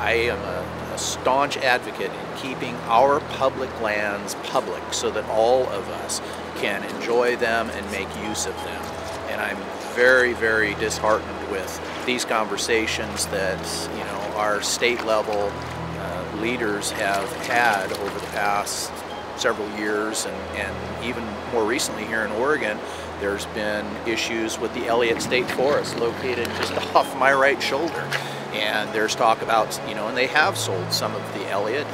I am a staunch advocate in keeping our public lands public so that all of us can enjoy them and make use of them. And I'm very, very disheartened with these conversations that, you know, our state level leaders have had over the past several years, and even more recently here in Oregon, there's been issues with the Elliott State Forest located just off my right shoulder. And there's talk about, you know, and they have sold some of the Elliott.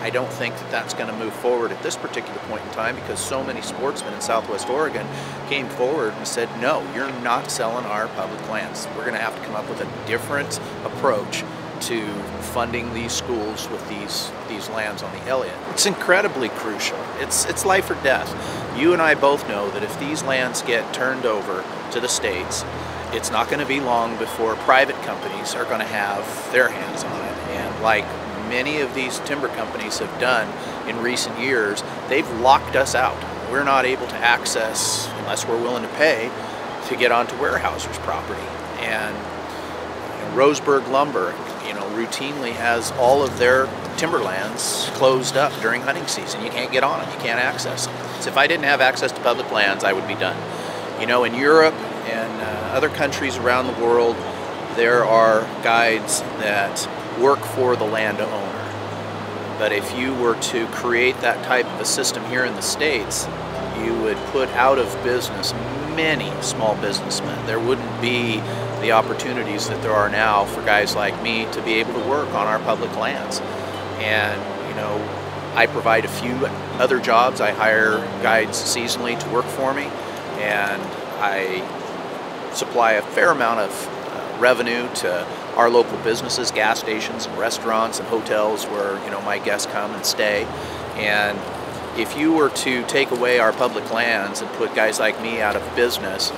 I don't think that that's going to move forward at this particular point in time, because so many sportsmen in Southwest Oregon came forward and said, no, you're not selling our public lands. We're going to have to come up with a different approach to funding these schools with these lands on the Elliott. It's incredibly crucial. It's life or death. You and I both know that if these lands get turned over to the states, it's not going to be long before private companies are going to have their hands on it. And like many of these timber companies have done in recent years, they've locked us out. We're not able to access, unless we're willing to pay, to get onto Weyerhaeuser's property. And you know, Roseburg Lumber, you know, routinely has all of their timberlands closed up during hunting season. You can't get on them, you can't access them. So if I didn't have access to public lands, I would be done. You know, in Europe and other countries around the world, there are guides that work for the landowner. But if you were to create that type of a system here in the States, you would put out of business many small businessmen. There wouldn't be the opportunities that there are now for guys like me to be able to work on our public lands. And, you know, I provide a few other jobs. I hire guides seasonally to work for me, and I supply a fair amount of revenue to our local businesses, gas stations and restaurants and hotels where, you know, my guests come and stay. And if you were to take away our public lands and put guys like me out of business,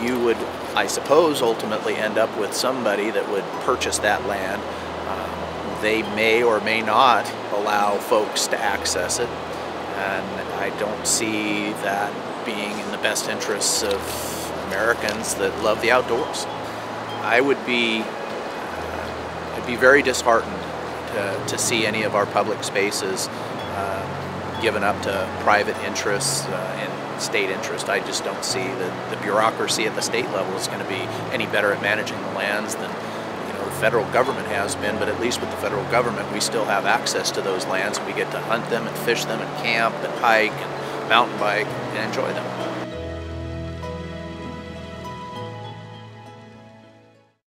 you would, I suppose, ultimately end up with somebody that would purchase that land. They may or may not allow folks to access it, and I don't see that being in the best interests of Americans that love the outdoors. I'd be very disheartened to see any of our public spaces given up to private interests and state interest. I just don't see that the bureaucracy at the state level is going to be any better at managing the lands than, you know, the federal government has been. But at least with the federal government, we still have access to those lands. We get to hunt them and fish them and camp and hike and mountain bike and enjoy them.